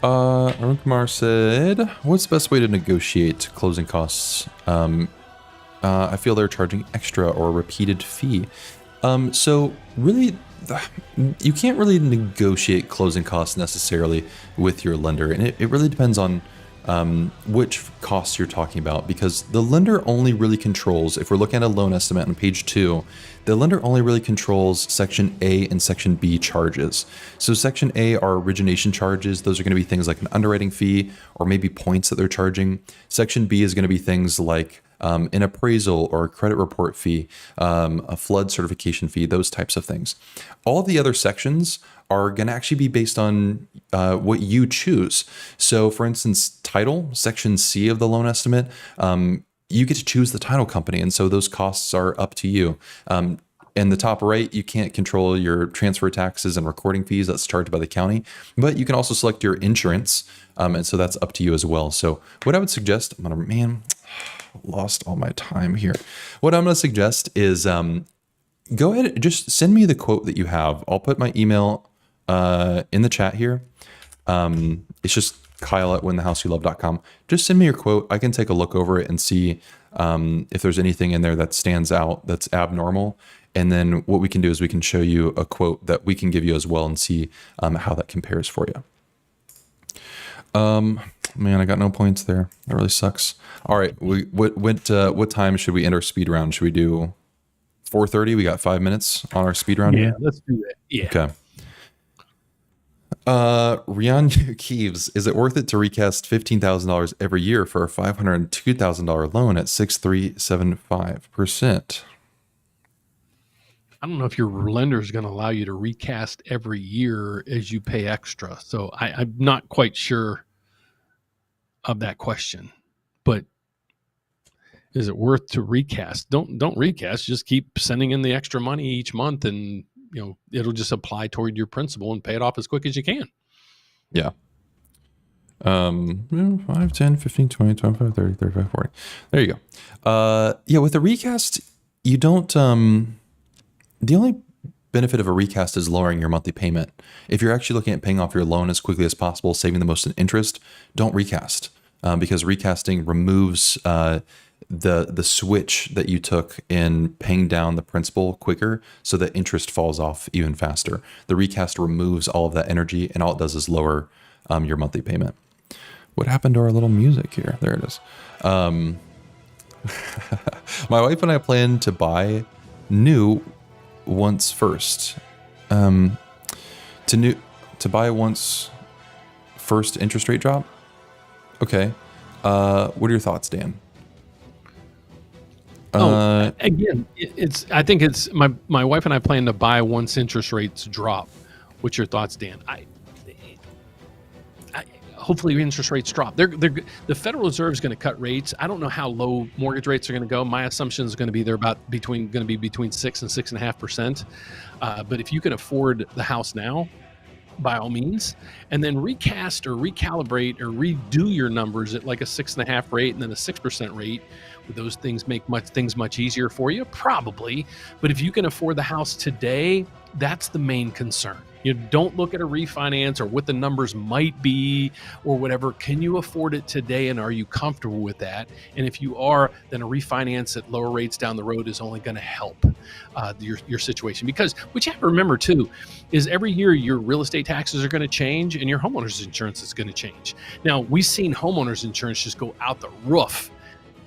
Arun Kumar said, what's the best way to negotiate closing costs? I feel they're charging extra or a repeated fee. So really, you can't really negotiate closing costs necessarily with your lender. And it really depends on which costs you're talking about, because the lender only really controls, if we're looking at a loan estimate on page 2, the lender only really controls section A and section B charges. So section A are origination charges. Those are going to be things like an underwriting fee or maybe points that they're charging. Section B is going to be things like an appraisal or a credit report fee, a flood certification fee, those types of things. All of the other sections are going to actually be based on what you choose. So for instance, title, section C of the loan estimate, you get to choose the title company. And so those costs are up to you. In the top right, you can't control your transfer taxes and recording fees. That's charged by the county, but you can also select your insurance. And so that's up to you as well. So what I would suggest, lost all my time here. What I'm going to suggest is go ahead, just send me the quote that you have. I'll put my email in the chat here. It's just Kyle@whenthehouseyoulove.com. Just send me your quote. I can take a look over it and see if there's anything in there that stands out that's abnormal. And then what we can do is we can show you a quote that we can give you as well and see how that compares for you. Man, I got no points there. That really sucks. All right, what time should we end our speed round? Should we do 4:30? We got 5 minutes on our speed round. Yeah, let's do that. Yeah. Okay. Rian Keeves, is it worth it to recast $15,000 every year for a $502,000 loan at 6.375%? I don't know if your lender is going to allow you to recast every year as you pay extra. So I'm not quite sure of that question, but is it worth to recast? Don't recast. Just keep sending in the extra money each month, and it'll just apply toward your principal and pay it off as quick as you can. Yeah. 5, 10, 15, 20, 25, 30, 35, 40. There you go. Yeah, with a recast, you don't, the only benefit of a recast is lowering your monthly payment. If you're actually looking at paying off your loan as quickly as possible, saving the most in interest, don't recast, because recasting removes the switch that you took in paying down the principal quicker, so that interest falls off even faster. The recast removes all of that energy, and all it does is lower your monthly payment. What happened to our little music here? There it is. My wife and I plan to buy new once first. To buy once first interest rate drop. Okay. What are your thoughts, Dan? Again, I think it's my wife and I plan to buy once interest rates drop. What's your thoughts, Dan? Hopefully interest rates drop. The Federal Reserve is going to cut rates. I don't know how low mortgage rates are going to go. My assumption is going to be they're between 6 and 6.5%. But if you can afford the house now, by all means, and then recast or recalibrate or redo your numbers at like a 6.5 rate and then a 6% rate. Would those things make things much easier for you? Probably. But if you can afford the house today, that's the main concern. You don't look at a refinance or what the numbers might be or whatever. Can you afford it today, and are you comfortable with that? And if you are, then a refinance at lower rates down the road is only going to help your situation. Because what you have to remember too is every year your real estate taxes are going to change and your homeowner's insurance is going to change. Now, we've seen homeowners insurance just go out the roof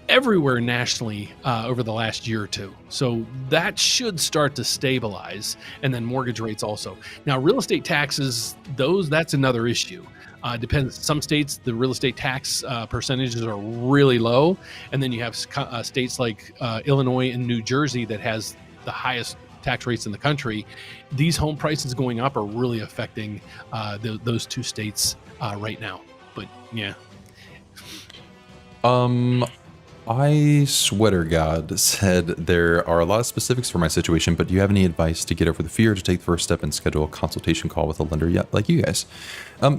everywhere nationally over the last year or two. So that should start to stabilize, and then mortgage rates also. Now, real estate taxes, that's another issue. Depends. Some states, the real estate tax percentages are really low, and then you have states like Illinois and New Jersey that has the highest tax rates in the country. These home prices going up are really affecting those two states right now. But yeah. I sweater God said there are a lot of specifics for my situation, but do you have any advice to get over the fear, to take the first step and schedule a consultation call with a lender yet, like you guys?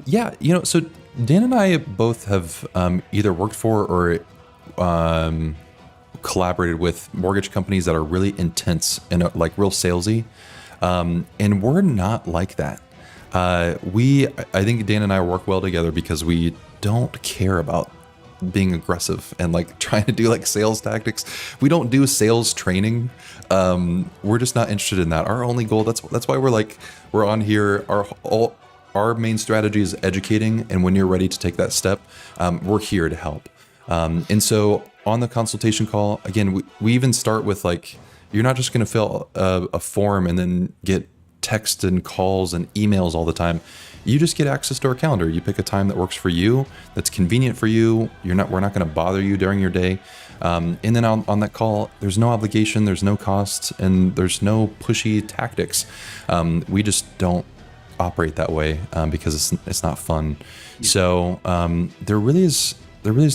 Yeah, so Dan and I both have either worked for or collaborated with mortgage companies that are really intense and like real salesy, and we're not like that. I think Dan and I work well together because we don't care about being aggressive and like trying to do like sales tactics. We don't do sales training. We're just not interested in that. Our only goal, that's why we're on here. Our main strategy is educating, and when you're ready to take that step, we're here to help. And so on the consultation call, again, we even start with like, you're not just going to fill a form and then get text and calls and emails all the time. You just get access to our calendar. You pick a time that works for you, that's convenient for you. We're not going to bother you during your day. And then on that call, there's no obligation, there's no cost, and there's no pushy tactics. We just don't operate that way because it's not fun. Yeah. So there really is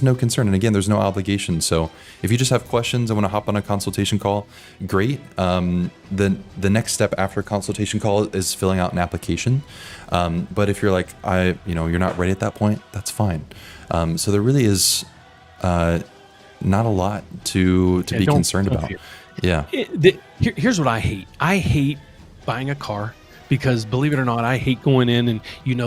no concern. And again, there's no obligation. So if you just have questions and want to hop on a consultation call, great. The next step after a consultation call is filling out an application. But if you're like, you're not ready at that point, that's fine. So there really is not a lot to be concerned about. Yeah. Here's what I hate. I hate buying a car. Because believe it or not, I hate going in and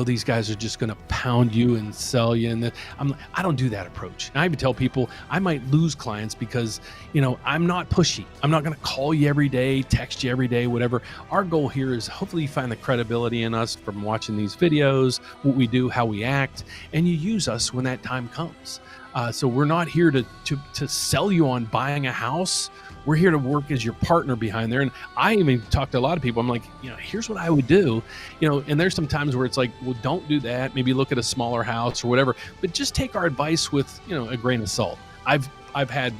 these guys are just going to pound you and sell you. And I don't do that approach. And I even tell people I might lose clients because, I'm not pushy. I'm not going to call you every day, text you every day, whatever. Our goal here is hopefully you find the credibility in us from watching these videos, what we do, how we act, and you use us when that time comes. So we're not here to sell you on buying a house. We're here to work as your partner behind there. And I even talk to a lot of people. I'm like, here's what I would do, and there's some times where it's like, well, don't do that. Maybe look at a smaller house or whatever, but just take our advice with, a grain of salt. I've had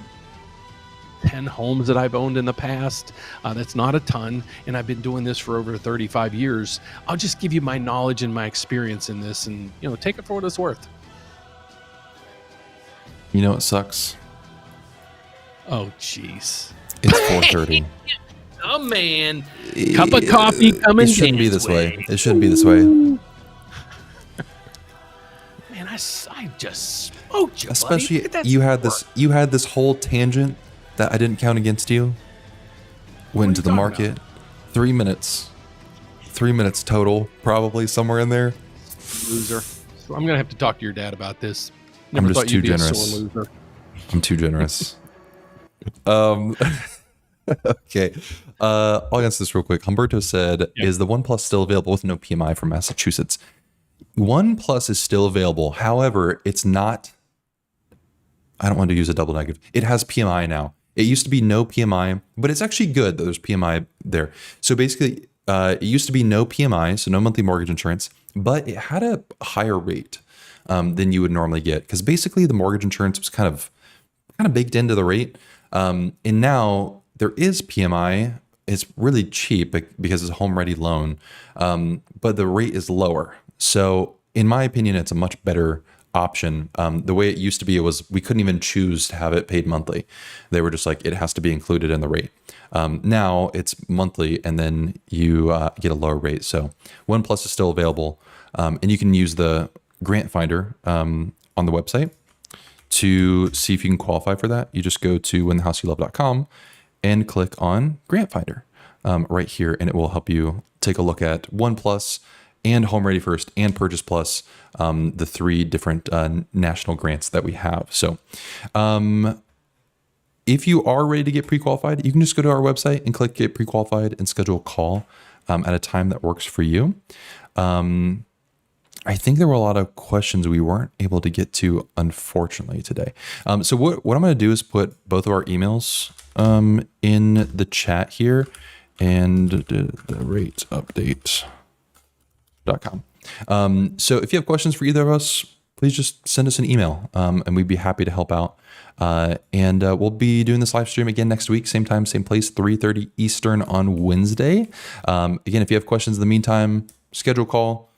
10 homes that I've owned in the past. That's not a ton. And I've been doing this for over 35 years. I'll just give you my knowledge and my experience in this and, take it for what it's worth. It sucks. Oh, jeez. It's 4:30. Oh, man. Cup of coffee coming. It shouldn't be this way. It shouldn't be this way. Man, I just smoked you, especially buddy. You had this whole tangent that I didn't count against you. Went into the market. About? 3 minutes. 3 minutes total, probably somewhere in there. Loser. So I'm going to have to talk to your dad about this. I'm just too generous. I'm too generous. Okay. I'll answer this real quick. Humberto said, Is the One Plus still available with no PMI from Massachusetts? One Plus is still available. However, it's not, I don't want to use a double negative. It has PMI now. It used to be no PMI, but it's actually good that there's PMI there. So basically, it used to be no PMI, so no monthly mortgage insurance, but it had a higher rate than you would normally get. Because basically the mortgage insurance was kind of baked into the rate. And now there is PMI. It's really cheap because it's a home ready loan, but the rate is lower. So in my opinion, it's a much better option. The way it used to be, we couldn't even choose to have it paid monthly. They were just like, it has to be included in the rate. Now it's monthly and then you get a lower rate. So One Plus is still available. And you can use the grant finder on the website to see if you can qualify for that. You just go to whenthehouseyoulove.com and click on Grant Finder. right here, and it will help you take a look at One Plus and Home Ready First and Purchase Plus, the 3 different national grants that we have. So if you are ready to get pre-qualified, you can just go to our website and click Get Pre-Qualified and schedule a call at a time that works for you. I think there were a lot of questions we weren't able to get to, unfortunately, today. So what I'm going to do is put both of our emails in the chat here, and the rateupdate.com. So if you have questions for either of us, please just send us an email, and we'd be happy to help out. And we'll be doing this live stream again next week, same time, same place, 3:30 Eastern on Wednesday. Again, if you have questions in the meantime, schedule a call,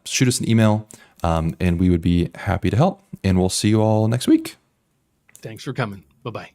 shoot us an email, and we would be happy to help. And we'll see you all next week. Thanks for coming. Bye-bye.